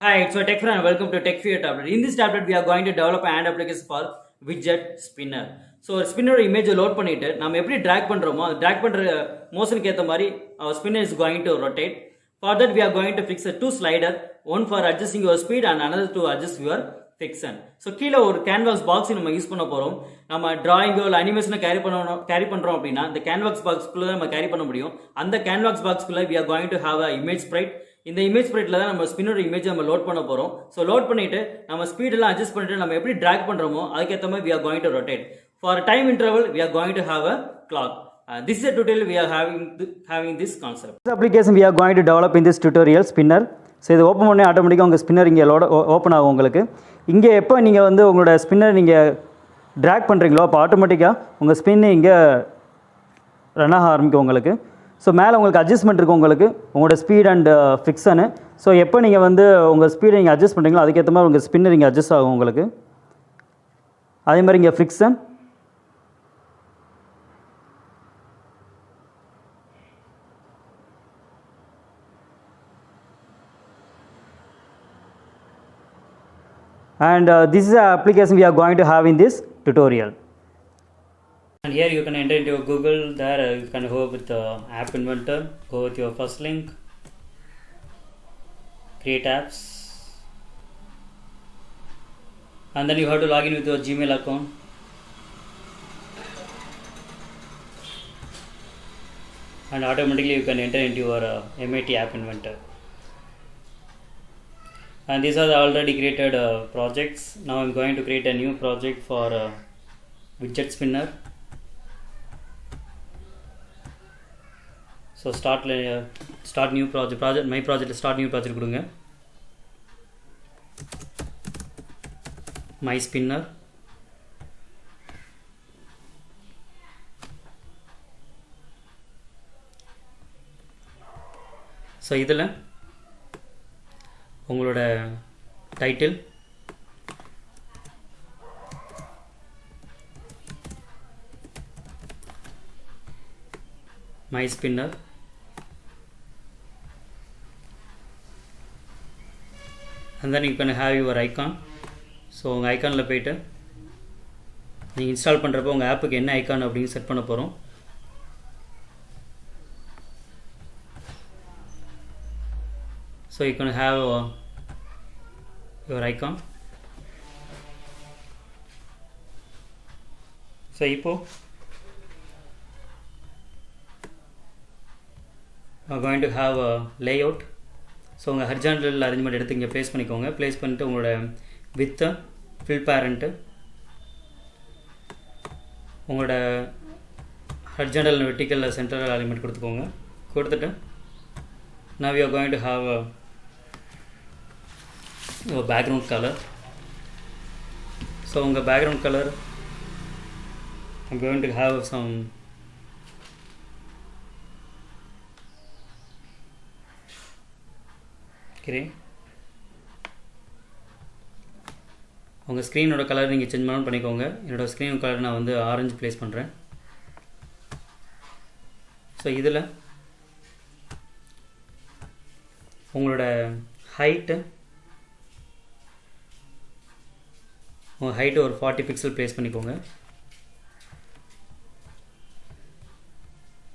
Hi, it's Tech Friend and welcome to Tech Fear tablet. In this tablet, we are going to develop an application called Widget Spinner. So ஒரு spinner இமேஜை load பண்ணிவிட்டு நம்ம எப்படி track பண்ணுறோமோ அது track பண்ணுற மோஷனுக்கு ஏற்ற மாதிரி spinner is going to rotate. For that we are going to fix two slider, one for adjusting your speed and another to adjust your friction. So கீழே ஒரு கேன்வாஸ் பாக்ஸ் நம்ம யூஸ் பண்ண போகிறோம். நம்ம டிராயிங்கோ இல்லை அனிமேஷனை கேரி பண்ணுறோம் அப்படின்னா இந்த கேன்வாஸ் பாக்ஸ்க்குள்ளே நம்ம கேரி பண்ண முடியும். அந்த கேன்வாஸ் பாக்ஸ்க்குள்ளே we are going to have a image sprite. இந்த இமேஜ் ஸ்ப்ரைட்டில் தான் நம்ம ஸ்பின்னோட இமேஜ் நம்ம லோட் பண்ண போகிறோம். ஸோ லோட் பண்ணிவிட்டு நம்ம ஸ்பீடெல்லாம் அட்ஜஸ்ட் பண்ணிட்டு நம்ம எப்படி ட்ராக் பண்ணுறோமோ அதுக்கேற்ற மாதிரி we are going to rotate. For time interval we are going to have a clock. This is a tutorial we are having this concept. This application we are going to develop in this tutorial spinner. So இது open பண்ணி ஆட்டோமேட்டிக்காக உங்கள் spinner இங்கே open ஆகும். உங்களுக்கு இங்கே எப்போ நீங்கள் வந்து உங்களோட ஸ்பின்னர் நீங்கள் ட்ராக் பண்ணுறீங்களோ அப்போ ஆட்டோமேட்டிக்காக உங்கள் ஸ்பின்னு இங்கே ரன் ஆக ஆரம்பிக்கும் உங்களுக்கு. ஸோ மேலே உங்களுக்கு அட்ஜஸ்ட்மெண்ட் இருக்கும் உங்களுக்கு உங்களோட ஸ்பீட் அண்ட் ஃபிக்ஷனு. ஸோ எப்போ நீங்கள் வந்து உங்கள் ஸ்பீடை நீங்கள் அட்ஜஸ்ட் பண்ணுறீங்களோ அதுக்கேற்ற மாதிரி உங்கள் ஸ்பின்னர் இங்கே அட்ஜஸ்ட் ஆகும் உங்களுக்கு. அதே மாதிரி இங்கே fiction, and this is the application we are going to have in this tutorial. And here you can enter into your Google. There you can go with the app inventor, go with your first link, create apps, and then you have to log in with your Gmail account. And automatically you can enter into your MIT app inventor. And these are the already created projects. Now I'm going to create a new project for widget spinner. So start new project my project start new project கொடுங்க. My spinner. So இதில் உங்களோட title, my spinner, and then you can have your icon. So உங்கள் ஐக்கானில் போய்ட்டு நீங்கள் install பண்ணுறப்போ உங்கள் ஆப்புக்கு என்ன icon அப்படின்னு செட் பண்ண போகிறோம். So you can have your icon. So இப்போ we are going to have a layout. So உங்கள் ஹரிசாண்டல் அரேஞ்ச்மெண்ட் எடுத்து இங்கே ப்ளேஸ் பண்ணிக்கோங்க. ப்ளேஸ் பண்ணிட்டு உங்களோட வித்து, ஃபில் பேரண்ட்டு, உங்களோட ஹரிசாண்டல் வெர்டிக்கல் சென்டர் அலைன்மெண்ட் கொடுத்துக்கோங்க. கொடுத்துட்டு now we are going to have your background color. So unga background color I'm going to have some gray. உங்கள் ஸ்க்ரீனோட கலர் நீங்கள் சேஞ்ச் பண்ணணும் பண்ணிக்கோங்க. என்னோடய ஸ்க்ரீன் கலர் நான் வந்து ஆரஞ்சு ப்ளேஸ் பண்ணுறேன். ஸோ இதில் உங்களோட ஹைட்டு ஒரு 40 பிக்சல் ப்ளேஸ் பண்ணிக்கோங்க.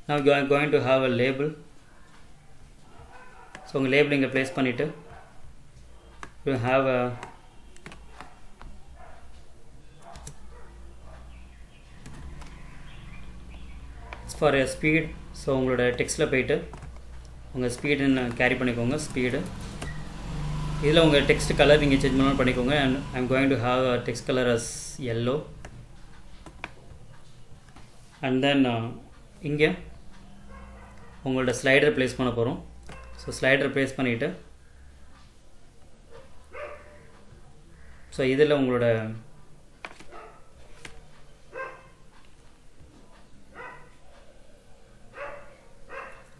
now you are going to have a label. So உங்கள் லேபிள் இங்கே ப்ளேஸ் பண்ணிவிட்டு you have a for a speed. So உங்களோட டெக்ஸ்ட்டில் போய்ட்டு உங்கள் ஸ்பீடுன்னு கேரி பண்ணிக்கோங்க. ஸ்பீடு இதில் உங்கள் டெக்ஸ்ட் கலர் நீங்கள் சேஞ்ச் பண்ணாலும் பண்ணிக்கோங்க. And I'm going to have a text colour as yellow. And then இங்கே உங்களோட ஸ்லைடர் ப்ளேஸ் பண்ண போகிறோம். ஸோ ஸ்லைடர் ப்ளேஸ் பண்ணிவிட்டு ஸோ இதில் உங்களோட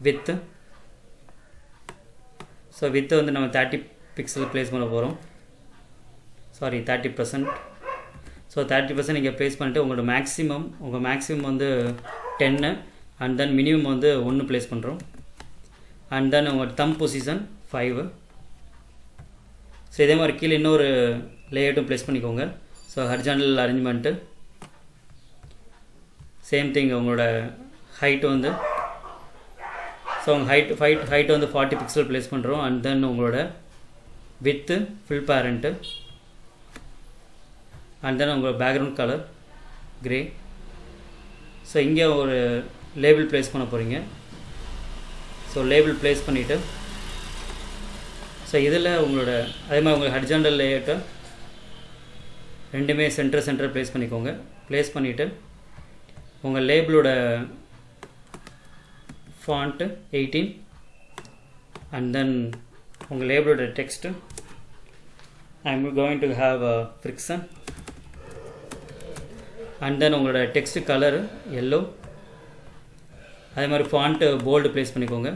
வித்து, ஸோ வித்து வந்து நம்ம 30 பிக்சல் ப்ளேஸ் பண்ண போகிறோம். 30%. ஸோ 30% நீங்கள் ப்ளேஸ் பண்ணிவிட்டு உங்களோட மேக்ஸிமம் வந்து 10 அண்ட் தென் மினிமம் வந்து 1 ப்ளேஸ் பண்ணுறோம். அண்ட் தென் உங்கள் தம் பொசிஷன் 5. ஸோ இதே மாதிரி கீழே இன்னொரு லேயர்ட்டும் ப்ளேஸ் பண்ணிக்கோங்க. So horizontal arrangement same thing. உங்களோட ஹைட்டு வந்து ஸோ உங்கள் ஹைட்டு வந்து 40 பிக்சல் ப்ளேஸ் பண்ணுறோம். அண்ட் தென் உங்களோட with fill parent and then உங்களோட பேக்ரவுண்ட் கலர் கிரே. ஸோ இங்கே ஒரு லேபிள் ப்ளேஸ் பண்ண போகிறீங்க. ஸோ லேபிள் ப்ளேஸ் பண்ணிவிட்டு ஸோ இதில் உங்களோட அதே மாதிரி உங்களுக்கு ஹரிசாண்டல் லேயர்ட்டை ரெண்டுமே சென்டர் ப்ளேஸ் பண்ணிக்கோங்க. ப்ளேஸ் பண்ணிவிட்டு உங்கள் லேபிளோட ஃபாண்ட்டு 18 அண்ட் தென் உங்கள் லேபிளோட text I am going to have a friction and then உங்களோட டெக்ஸ்ட் கலர் எல்லோ. அதே மாதிரி ஃபாண்ட்டு போல்டு ப்ளேஸ் பண்ணிக்கோங்க.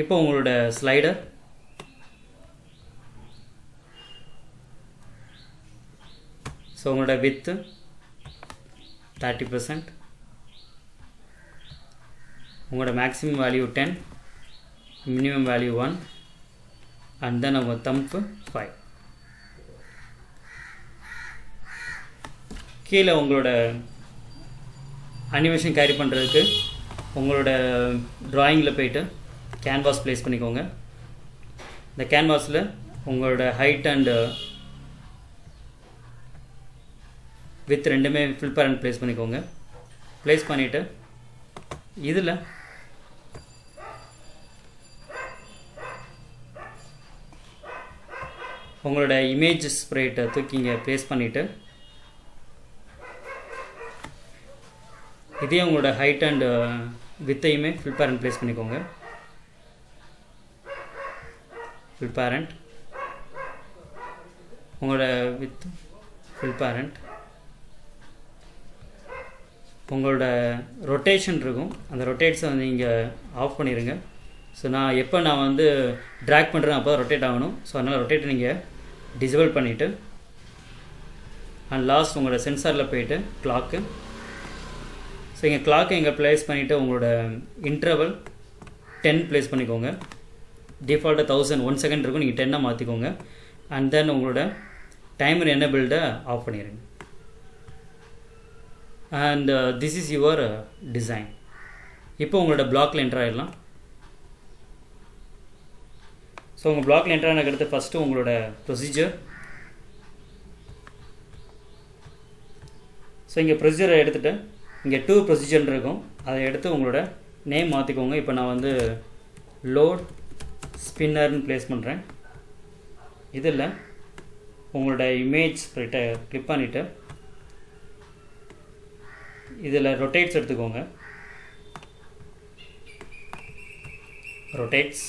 இப்போ உங்களோட ஸ்லைடர் ஸோ உங்களோட வித்து 30%, உங்களோட maximum value 10, minimum value 1 and then உங்கள் தம்ப் 5. கீழே உங்களோட அனிமேஷன் கேரி பண்ணுறதுக்கு உங்களோட ட்ராயிங்கில் போய்ட்டு கேன்வாஸ் ப்ளேஸ் பண்ணிக்கோங்க. இந்த கேன்வாஸில் உங்களோட ஹைட் அண்டு வித் ரெண்டுமே ஃபில் பேரண்ட் ப்ளேஸ் பண்ணிக்கோங்க. ப்ளேஸ் பண்ணிவிட்டு இதில் உங்களோட இமேஜ் ஸ்ப்ரேட்டை தூக்கி இங்கே ப்ளேஸ் பண்ணிவிட்டு இதே உங்களோட ஹைட் அண்ட் வித்தையுமே ஃபில் பேரண்ட் ப்ளேஸ் பண்ணிக்கோங்க. ஃபில் பேரண்ட் உங்களோட வித் ஃபில் பேரண்ட் உங்களோட ரொட்டேஷன் இருக்கும். அந்த ரொட்டேட்ஸை வந்து நீங்கள் ஆஃப் பண்ணிடுங்க. ஸோ நான் வந்து ட்ராக் பண்ணுறேன் அப்போ தான் ரொட்டேட் ஆகணும். ஸோ அதனால் ரொட்டேட்டை நீங்கள் டிசேபிள் பண்ணிவிட்டு அண்ட் லாஸ்ட் உங்களோட சென்சாரில் போய்ட்டு கிளாக்கு ஸோ இங்கே கிளாக்கை இங்கே ப்ளேஸ் பண்ணிவிட்டு உங்களோட இன்டர்வல் 10 ப்ளேஸ் பண்ணிக்கோங்க. டிஃபால்ட்டாக 1000 1 செகண்ட் இருக்கும், நீங்கள் 10 மாற்றிக்கோங்க. அண்ட் தென் உங்களோட டைமர் எனேபிள்டை ஆஃப் பண்ணிடுங்க. And this is your design. இப்போ உங்களோட பிளாக்ல என்டர் ஆகிடலாம். ஸோ உங்கள் பிளாக்ல என்டர் ஆனதுக்கு அடுத்து ஃபஸ்ட்டு உங்களோட ப்ரொசீஜர். ஸோ இங்கே ப்ரொசீஜரை எடுத்துகிட்டு இங்கே 2 ப்ரொசீஜர் இருக்கும், அதை எடுத்து உங்களோட நேம் மாற்றிக்கோங்க. இப்போ நான் வந்து லோட் ஸ்பின்னர்னு ப்ளேஸ் பண்ணுறேன். இதில் உங்களோட இமேஜ் ஸ்ப்ரெட்டை கிளிக் பண்ணிவிட்டு இதில் ரொட்டேட்ஸ் எடுத்துக்கோங்க. ரொட்டேட்ஸ்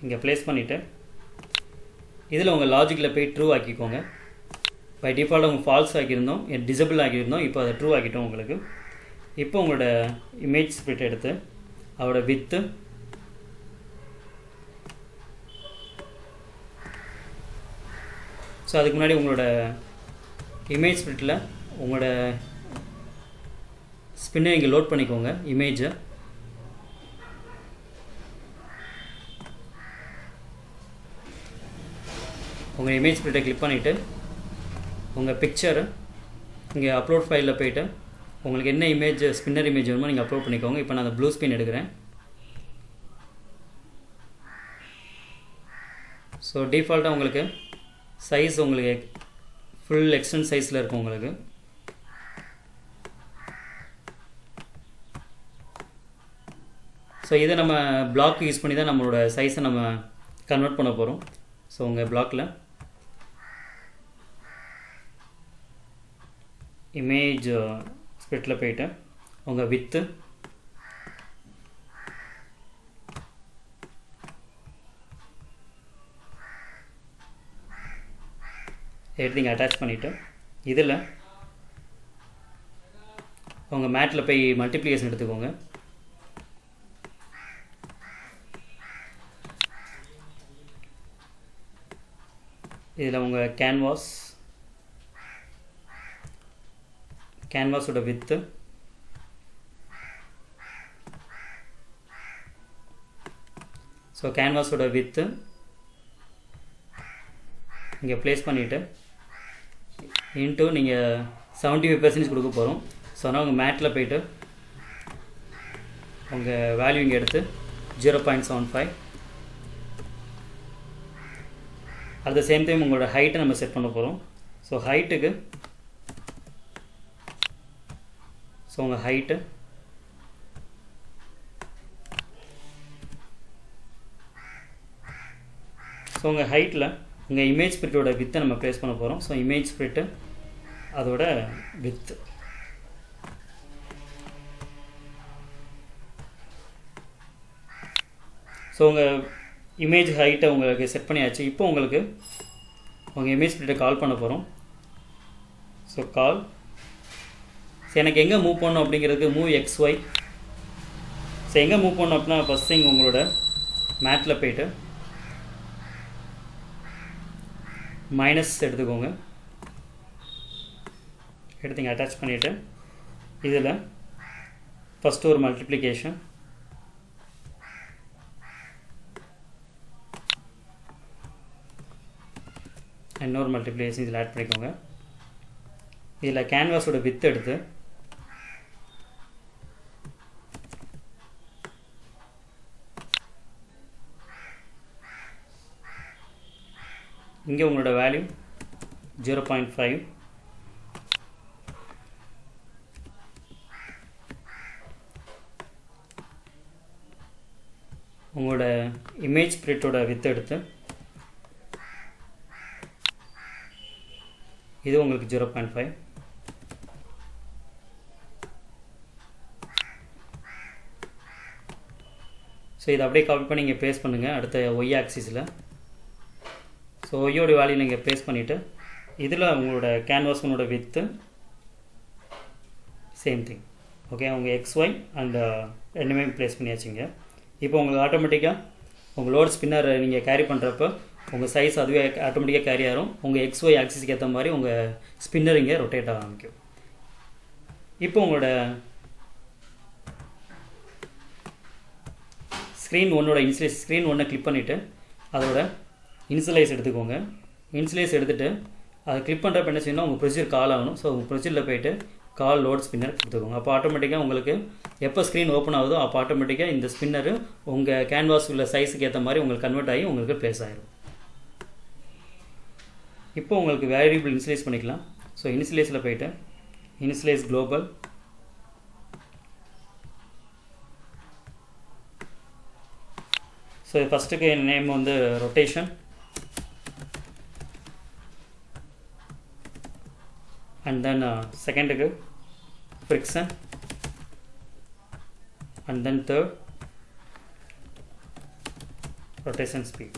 இங்கே ப்ளேஸ் பண்ணிவிட்டு இதில் உங்கள் லாஜிக்கில் போய் ட்ரூ ஆக்கிக்கோங்க. பை டிஃபால்ட் உங்கள் ஃபால்ஸ் ஆக்கியிருந்தோம், டிசபிள் ஆக்கியிருந்தோம், இப்போ அதை ட்ரூ ஆக்கிட்டோம் உங்களுக்கு. இப்போ உங்களோட இமேஜ் ஸ்ப்ளிட் எடுத்து அதோட வித்து ஸோ அதுக்கு முன்னாடி உங்களோட இமேஜ் ஸ்ப்ளிட்டில் உங்களோட ஸ்பின்னை இங்கே லோட் பண்ணிக்கோங்க. இமேஜை உங்கள் இமேஜ் ஸ்ப்ளிட்டை கிளிக் பண்ணிவிட்டு உங்கள் பிக்சரை இங்கே அப்லோட் ஃபைலில் போய்ட்டு உங்களுக்கு என்ன இமேஜ் ஸ்பின்னர் இமேஜ் வேணுமோ நீங்கள் அப்லோட் பண்ணிக்கோங்க. இப்போ நான் அந்த ப்ளூ ஸ்பின் எடுக்கிறேன். ஸோ டிஃபால்ட்டாக உங்களுக்கு சைஸ் உங்களுக்கு ஃபுல் எக்ஸ்டென்ட் சைஸில் இருக்கும் உங்களுக்கு. ஸோ இதை நம்ம பிளாக் யூஸ் பண்ணி தான் நம்மளோட சைஸை நம்ம கன்வெர்ட் பண்ண போகிறோம். ஸோ உங்கள் பிளாக்கில் இமேஜ் ஸ்ப்ளிட்டில் போய்ட்டு உங்கள் வித்து எவ்ரிதிங் அட்டாச் பண்ணிவிட்டு இதில் உங்கள் மேட்டில் போய் மல்டிப்ளிகேஷன் எடுத்துக்கோங்க. இதில் உங்கள் கேன்வாஸோட வித்து ஸோ கேன்வாஸோட வித்து இங்கே ப்ளேஸ் பண்ணிவிட்டு இன்ட்டு நீங்கள் 75% கொடுக்க போகிறோம். ஸோ அதனால் உங்கள் மேட்டில் போய்ட்டு உங்கள் வேல்யூ இங்கே எடுத்து 0.75. அட் த சேம் டைம் உங்களோட ஹைட்டை நம்ம செட் பண்ண போகிறோம். ஸோ ஹைட்டுக்கு உங்கள் ஹைட்டு உங்கள் ஹைட்டில் உங்கள் இமேஜ் ஸ்பிரிட்டோட வித்தை நம்ம ப்ளேஸ் பண்ண போகிறோம். ஸோ இமேஜ் ஸ்பிரிட்டு அதோட வித்து ஸோ உங்கள் இமேஜ் ஹைட்டை உங்களுக்கு செட் பண்ணியாச்சு. இப்போ உங்களுக்கு உங்கள் இமேஜ் ஸ்பிரிட்டை கால் பண்ண போகிறோம். ஸோ கால் எனக்கு எங்கே மூவ் பண்ணணும் அப்படிங்கிறதுக்கு மூவ் XY. ஸோ எங்கே மூவ் பண்ணணும் அப்படின்னா ஃபஸ்ட் திங் உங்களோட மேட்டில் போய்ட்டு மைனஸ் எடுத்துக்கோங்க. எடுத்துங்க அட்டாச் பண்ணிவிட்டு இதில் ஃபஸ்ட்டு ஒரு மல்டிப்ளிகேஷன், இன்னொரு மல்டிப்ளிகேஷன் இதில் ஆட் பண்ணிக்கோங்க. இதில் கேன்வாஸோட வித் எடுத்து இங்கே உங்களோட வேல்யூ 0.5. உங்களோட இமேஜ் ஸ்பிரிட்டோட வித் எடுத்து இது உங்களுக்கு 0.5. ஸோ இதை அப்படியே காப்பி பண்ணி இங்கே ப்ளேஸ் பண்ணுங்கள் அடுத்த ஒய் ஆக்சிஸில். ஸோ ஒய்யோட வேல்யூ நீங்கள் ப்ளேஸ் பண்ணிவிட்டு இதில் உங்களோட கேன்வாஸ் உங்களோட வித்து சேம் திங். ஓகே, உங்கள் XY அண்ட் ரெண்டுமே ப்ளேஸ் பண்ணியாச்சுங்க. இப்போ உங்களுக்கு ஆட்டோமேட்டிக்காக உங்கள் லோட் ஸ்பின்னர் நீங்கள் கேரி பண்ணுறப்போ உங்கள் சைஸ் அதுவே ஆட்டோமேட்டிக்காக கேரி ஆகும். உங்கள் XY ஆக்சிஸ்க்கு ஏற்ற மாதிரி உங்கள் ஸ்பின்னர் இங்கே ரொட்டேட் ஆக ஆரம்பிக்கும். இப்போ உங்களோட ஸ்க்ரீன் ஒன்னோட ஸ்க்ரீன் ஒன்றை கிளிக் பண்ணிவிட்டு அதோட இன்சுலைஸ் எடுத்துக்கோங்க. இன்சுலைஸ் எடுத்துகிட்டு அதை கிளிக் பண்ணுறப்ப என்ன செய்யணும், உங்கள் ப்ரொசீஜர் கால் ஆகணும். ஸோ உங்கள் ப்ரொசீஜரில் போய்ட்டு கால் லோட் ஸ்பின்னர் கொடுத்துக்கோங்க. அப்போ ஆட்டோமேட்டிக்காக உங்களுக்கு எப்போ ஸ்க்ரீன் ஓப்பன் ஆகுதோ அப்போ ஆட்டோமேட்டிக்காக இந்த ஸ்பின்னர் உங்கள் கேன்வாஸ் உள்ள சைஸுக்கு ஏற்ற மாதிரி உங்களுக்கு கன்வெர்ட் ஆகி உங்களுக்கு ப்ளேஸ் ஆகிடும். இப்போ உங்களுக்கு வேரியபிள் இன்சுலைஸ் பண்ணிக்கலாம். ஸோ இன்சுலைஸில் போய்ட்டு இன்சுலைஸ் குளோபல், ஸோ ஃபஸ்ட்டுக்கு நேம் வந்து rotation, and then second friction, and then third rotation speed.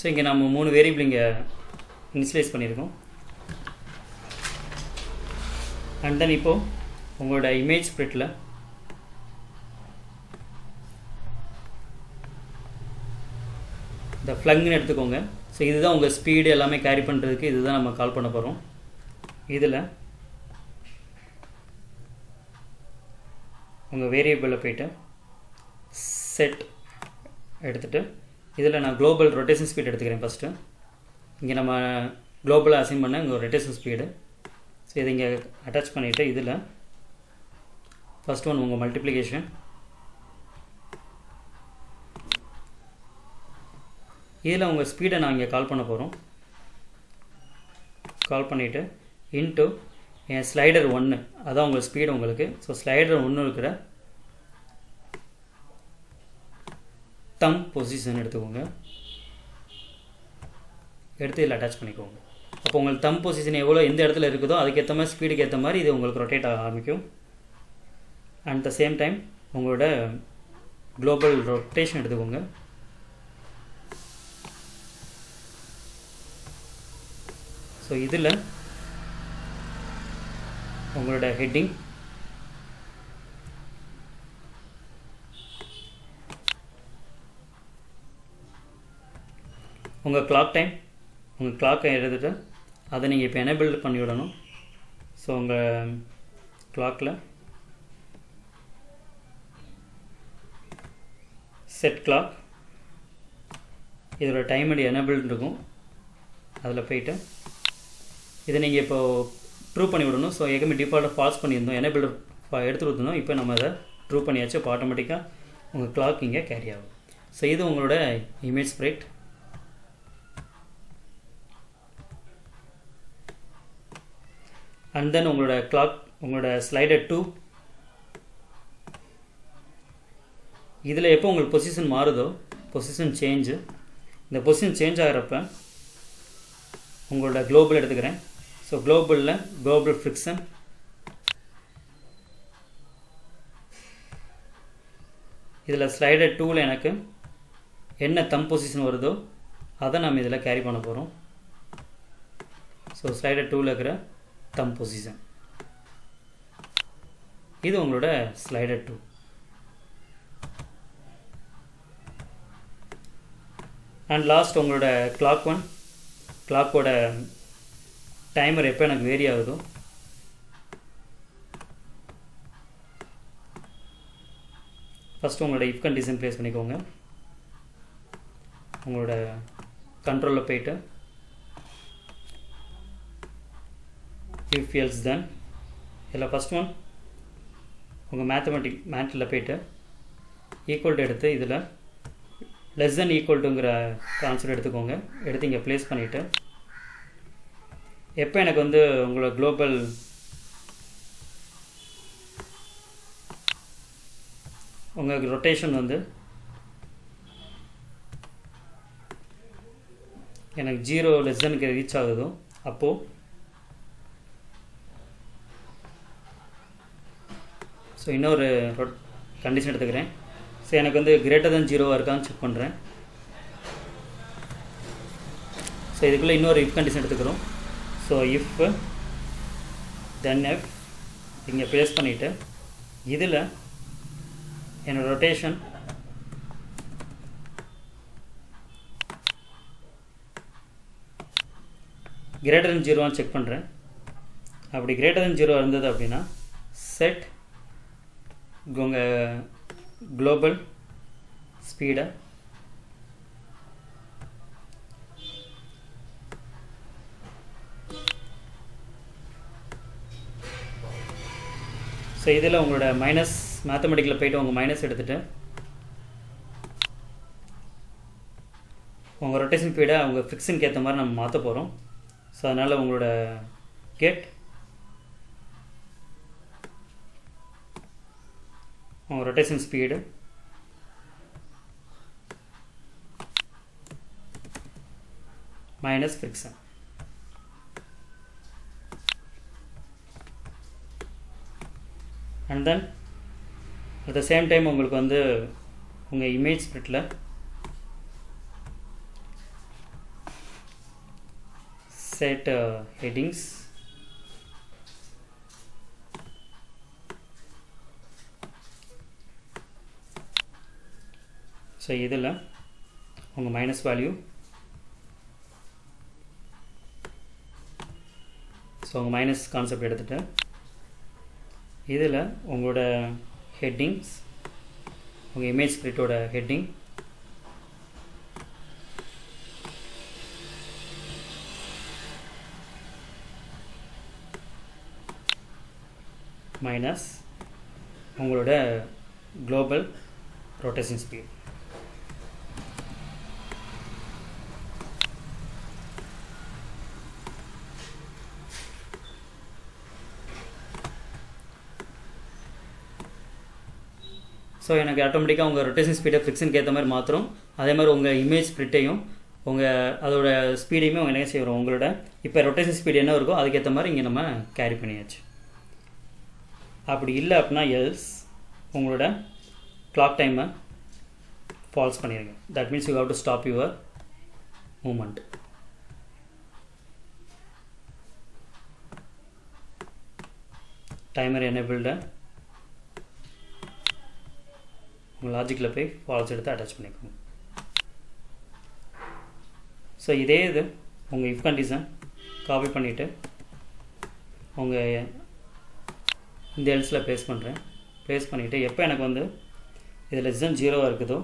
So இங்கே நம்ம 3 வேரியபிள் இங்கே இனிஷியலைஸ் பண்ணியிருக்கோம். அண்ட் தென் இப்போது உங்களோட இமேஜ் ஸ்பிரிட்டில் இந்த ஃப்ளங்னு எடுத்துக்கோங்க. ஸோ இதுதான் உங்கள் ஸ்பீடு எல்லாமே கேரி பண்ணுறதுக்கு இதுதான் நம்ம கால் பண்ண போகிறோம். இதில் உங்கள் வேரியபிளில் போய்ட்டு செட் எடுத்துகிட்டு இதில் நான் குளோபல் ரொட்டேஷன் ஸ்பீட் எடுத்துக்கிறேன். ஃபஸ்ட்டு இங்கே நம்ம குளோபலாக அசைன் பண்ண இங்கே ஒரு ரொட்டேஷன் ஸ்பீடு. ஸோ இதை இங்கே அட்டாச் பண்ணிவிட்டு இதில் ஃபஸ்ட் ஒன் உங்கள் மல்டிப்ளிகேஷன், இதில் உங்கள் ஸ்பீடை நான் இங்கே கால் பண்ண போகிறோம். கால் பண்ணிவிட்டு இன்ட்டு என் ஸ்லைடர் 1, அதான் உங்கள் ஸ்பீடு உங்களுக்கு. ஸோ ஸ்லைடர் 1 இருக்கிற தம் பொசிஷன் எடுத்துக்கோங்க. எடுத்து இதில் அட்டாச் பண்ணிக்கோங்க. அப்போ உங்களுக்கு தம் பொசிஷன் எவ்வளோ எந்த இடத்துல இருக்குதோ அதுக்கேற்ற மாதிரி ஸ்பீடுக்கு ஏற்ற மாதிரி இது உங்களுக்கு ரொட்டேட் ஆக ஆரம்பிக்கும். அட் த சேம் டைம் உங்களோட குளோபல் ரொட்டேஷன் எடுத்துக்கோங்க. ஸோ இதில் உங்களோட ஹெட்டிங், உங்கள் கிளாக் டைம், உங்கள் கிளாக்கை எடுத்துகிட்டு அதை நீங்கள் இப்போ எனேபிள் பண்ணி விடணும். ஸோ உங்கள் கிளாக்கில் செட் கிளாக், இதோட டைமர் எனேபிள்னு இருக்கும், அதில் போயிட்டு இதை நீங்கள் இப்போது ட்ரூ பண்ணி விடணும். ஸோ ஏற்கனவே டிஃபால்ட்டாக ஃபால்ஸ் பண்ணியிருந்தோம், எனேபிள் எடுத்து கொடுத்துருந்தோம். இப்போ நம்ம அதை ட்ரூ பண்ணியாச்சு. இப்போ ஆட்டோமேட்டிக்காக உங்கள் கிளாக் இங்கே கேரி ஆகும். ஸோ இது உங்களோட இமேஜ் ஸ்ப்ரைட். அண்ட் தென் உங்களோட கிளாக், உங்களோட ஸ்லைடர் 2 இதில் எப்போ உங்களுக்கு பொசிஷன் மாறுதோ, பொசிஷன் சேஞ்சு, இந்த பொசிஷன் சேஞ்ச் ஆகிறப்ப உங்களோட குளோபல் எடுத்துக்கிறேன். ஸோ குளோபலில் குளோபல் ஃப்ரிக்ஷன், இதில் ஸ்லைடர் 2ல் எனக்கு என்ன தம் பொசிஷன் வருதோ அதை நம்ம இதில் கேரி பண்ண போகிறோம். ஸோ ஸ்லைடர் 2ல் இருக்கிற தம் பொசிஷன், இது உங்களோட ஸ்லைடர் 2. அண்ட் லாஸ்ட் உங்களோட கிளாக் 1, கிளாக்கோட டைமர் எப்போ எனக்கு வேரி ஆகுதோ ஃபஸ்ட்டு உங்களோட இஃப் கண்டிஷன் ப்ளேஸ் பண்ணிக்கோங்க. உங்களோட கண்ட்ரோலில் போயிட்டு இஃப் எல்ஸ் தென், இதில் ஃபஸ்ட் ஒன் உங்கள் மேத்தில் போயிட்டு ஈக்குவல் டு எடுத்து இதில் லெஸ் தென் ஈக்குவல் டுங்கிற கான்செப்ட் எடுத்துக்கோங்க. எடுத்து இங்கே ப்ளேஸ் பண்ணிவிட்டு எப்போ எனக்கு வந்து உங்களோட குளோபல் உங்கள் ரொட்டேஷன் வந்து எனக்கு 0 லெஸ் தெனுக்கு ரீச் ஆகுதோ அப்போது ஸோ இன்னொரு கண்டிஷன் எடுத்துக்கிறேன். ஸோ எனக்கு வந்து கிரேட்டர் தென் 0 இருக்கான்னு செக் பண்ணுறேன். ஸோ இதுக்குள்ளே இன்னொரு இஃப் கண்டிஷன் எடுத்துக்கிறோம். ஸோ இஃப் தென் எஃப் இங்கே ப்ளேஸ் பண்ணிவிட்டு இதில் என்னோடய ரொட்டேஷன் கிரேட்டர் தென் 0 செக் பண்ணுறேன். அப்படி கிரேட்டர் தென் 0 இருந்தது அப்படின்னா செட் உங்கள் குளோபல் ஸ்பீடை ஸோ இதில் உங்களோட மைனஸ் மேத்தமெட்டிக்கில் போய்ட்டு உங்கள் மைனஸ் எடுத்துகிட்டு உங்கள் ரொட்டேஷன் ஸ்பீடை உங்கள் ஃபிக்ஷனுக்கு ஏற்ற மாதிரி நம்ம மாற்ற போகிறோம். ஸோ அதனால் உங்களோட கெட் உங்கள் rotation speed minus fiction. And then at the same time உங்களுக்கு வந்து உங்கள் இமேஜ் ஸ்ப்ளிட்டில் செட் ஹெட்டிங்ஸ், ஸோ இதில் உங்கள் மைனஸ் வேல்யூ, ஸோ உங்கள் மைனஸ் கான்செப்ட் எடுத்துகிட்டு இதில் உங்களோட ஹெட்டிங்ஸ், உங்கள் இமேஜ் ஸ்ப்ளிட்டோட ஹெட்டிங் மைனஸ் உங்களோட குளோபல் ரொட்டேஷன் ஸ்பீட். ஸோ எனக்கு ஆட்டோமேட்டிக்காக உங்கள் ரொட்டேஷன் ஸ்பீடை ஃபிக்ஷனுக்கு ஏற்ற மாதிரி மாற்றுறோம். அதே மாதிரி உங்கள் இமேஜ் ஸ்ப்ளிட்டையும் உங்கள் அதோட ஸ்பீடையுமே அவங்க என்ன செய்கிறோம், உங்களோட இப்போ ரொட்டேஷன் ஸ்பீடு என்ன இருக்கோ அதுக்கேற்ற மாதிரி இங்கே நம்ம கேரி பண்ணியாச்சு. அப்படி இல்லை அப்படின்னா எல்ஸ் உங்களோட கிளாக் டைமை ஃபால்ஸ் பண்ணிடுங்க. That means you have to stop your movement. Timer enabled உங்கள் லாஜிக்கில் போய் ஃபால்ஸ் எடுத்து அட்டாச் பண்ணிக்கோங்க. ஸோ இதே இது உங்கள் இஃப் கண்டிஷன் காப்பி பண்ணிவிட்டு உங்கள் இந்த எல்ஸில் ப்ளேஸ் பண்ணுறேன். ப்ளேஸ் பண்ணிவிட்டு எப்போ எனக்கு வந்து இது லெஸ் தென் 0 இருக்குதோ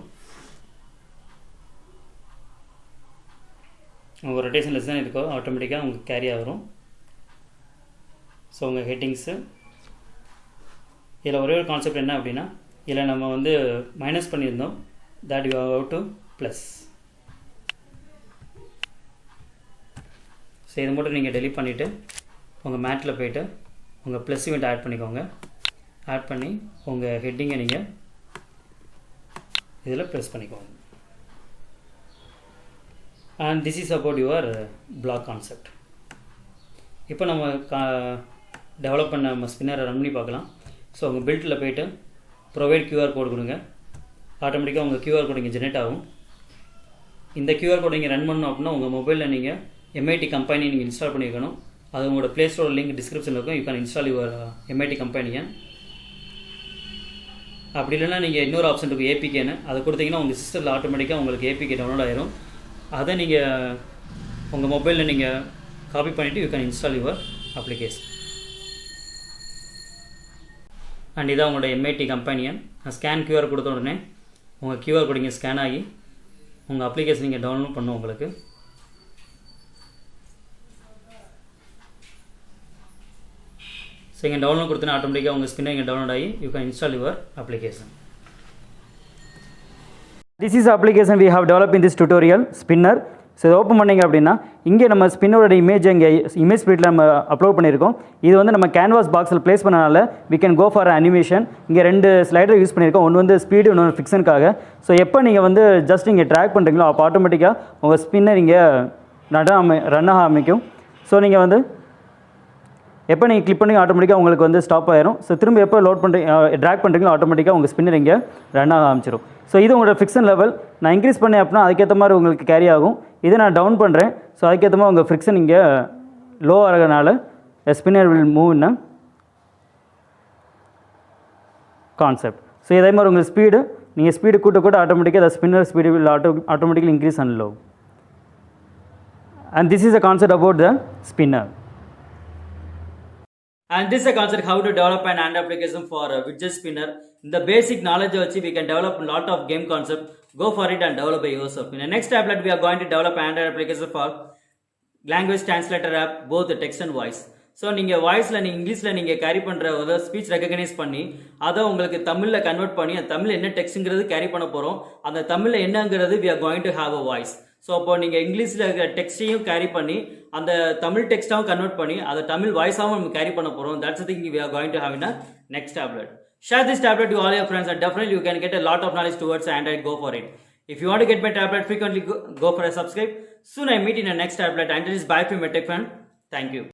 உங்கள் ரொட்டேஷன் லெஸ் தான் இருக்கோ ஆட்டோமேட்டிக்காக உங்களுக்கு கேரி ஆகும். ஸோ உங்கள் ஹெட்டிங்ஸு இதில் ஒரே ஒரு கான்செப்ட் என்ன அப்படின்னா, இதில் நம்ம வந்து மைனஸ் பண்ணியிருந்தோம், that you have to plus. So இது மட்டும் நீங்கள் டெலிட் பண்ணிவிட்டு உங்கள் மேட்டில் போய்ட்டு உங்கள் ப்ளஸ் இவெண்ட் ஆட் பண்ணிக்கோங்க. ஆட் பண்ணி உங்கள் ஹெட்டிங்கை நீங்கள் இதில் ப்ளஸ் பண்ணிக்கோங்க. And this is about your block concept. இப்போ நம்ம டெவலப் பண்ண நம்ம ஸ்பின்னரை ரன் பண்ணி பார்க்கலாம். ஸோ உங்கள் பில்ட்டில் போய்ட்டு ப்ரொவைட் QR கோடு கொடுங்க. ஆட்டோமேட்டிக்காக உங்கள் QR கோடு இங்கே ஜெனரேட் ஆகும். இந்த QR கோடு நீங்கள் ரன் பண்ணணும் அப்படின்னா உங்கள் மொபைலில் நீங்கள் MIT கம்பெனி நீங்கள் இன்ஸ்டால் பண்ணியிருக்கணும். அது உங்களோட ப்ளே ஸ்டோர் லிங்க் டிஸ்கிரிப்ஷனில் இருக்கும். You can install your MIT கம்பெனியை. அப்படி இல்லைன்னா நீங்கள் இன்னொரு ஆப்ஷன் இருக்குது APKன்னு, அதை கொடுத்தீங்கன்னா உங்கள் சிஸ்டத்தில் ஆட்டோமேட்டிக்காக உங்களுக்கு APK டவுன்லோட் ஆயிரும். அதை நீங்கள் உங்கள் மொபைலில் நீங்கள் காப்பி பண்ணிவிட்டு you can install your application. And இதான் உங்களோட MIT கம்பெனியன். ஸ்கேன் QR கொடுத்த உடனே உங்கள் QR கோடு இங்கே ஸ்கேன் ஆகி உங்கள் அப்ளிகேஷன் நீங்கள் டவுன்லோட் பண்ணும். உங்களுக்கு ஸோ இங்கே டவுன்லோட் கொடுத்தோன்னா ஆட்டோமேட்டிக்காக உங்கள் ஸ்கின்னை இங்கே டவுன்லோட் ஆகி you can install your application. This is the application we have developed in this tutorial, Spinner. So இதை ஓப்பன் பண்ணிங்க அப்படின்னா இங்கே நம்ம ஸ்பின்னரோட இமேஜ் இங்கே இமேஜ் ஸ்பிரிட்டில் நம்ம அப்லோட் பண்ணியிருக்கோம். இது வந்து நம்ம கேன்வாஸ் பாக்ஸில் ப்ளேஸ் பண்ணனால we can go for animation. இங்கே 2 ஸ்லைடர் யூஸ் பண்ணியிருக்கோம். ஒன்று வந்து ஸ்பீடு, இன்னொன்று ஃபிக்ஷனுக்காக. ஸோ எப்போ நீங்கள் வந்து ஜஸ்ட் இங்கே ட்ராக் பண்ணுறீங்களோ அப்போ ஆட்டோமேட்டிக்காக உங்கள் ஸ்பின்னர் இங்கே ரன் ஆக ஆரம்பிக்கும். ஸோ நீங்கள் வந்து எப்போ நீங்கள் கிளிக் பண்ணி ஆட்டோமேட்டிக்காக உங்களுக்கு வந்து ஸ்டாப் ஆயிரும். ஸோ திரும்ப எப்போ லோட் பண்ணுறீங்க ட்ராக் பண்ணுறீங்களோ ஆட்டோமேட்டிக்காக உங்கள் ஸ்பின்னர் இங்கே ரன் ஆக ஆரம்பிச்சிடும். ஸோ இது உங்களோட ஃபிக்ஷன் லெவல். நான் இன்க்ரீஸ் பண்ணேன் அப்படின்னா அதுக்கேற்ற மாதிரி உங்களுக்கு கேரி ஆகும். இதை நான் டவுன் பண்ணுறேன். ஸோ அதுக்கேற்ற மாதிரி உங்கள் ஃபிக்ஷன் இங்கே லோ ஆகிறதுனால spinner will move in concept. So இதே மாதிரி உங்கள் ஸ்பீடு நீங்கள் ஸ்பீடு கூட ஆட்டோமேட்டிக்காக the spinner speed will automatically increase and low. And this is the concept about the spinner. And this is a concept how to develop an Android application for a widget spinner. The basic knowledge which we can develop a lot of game concept. Go for it and develop by yourself. In the next tablet we are going to develop an Android application for language translator app, both text and voice. So நீங்கள் வாய்ஸில் நீங்கள் இங்கிலீஷில் நீங்கள் carry பண்ணுற ஒரு speech recognise பண்ணி அதை உங்களுக்கு தமிழில் கன்வெர்ட் பண்ணி அந்த தமிழ் என்ன டெக்ஸ்ட்டுங்கிறது கேரி பண்ண போகிறோம். அந்த தமிழில் என்னங்கிறது we are going to have a voice. So அப்போ நீங்கள் இங்கிலீஷில் இருக்கிற டெக்ஸ்ட்டையும் கேரி பண்ணி அந்த தமிழ் டெக்ஸ்ட்டாகவும் கன்வெர்ட் பண்ணி அதை தமிழ் வாய்ஸாகவும் நம்ம கேரி பண்ண போகிறோம். That's the thing we are going to have in a next tablet. Share this tablet to all your friends and definitely you can get a lot of knowledge towards Android. Go for it. If you want to get my tablet frequently, go for a subscribe. Soon I meet in the next tablet. Until this, bye from my tech fan. Thank you.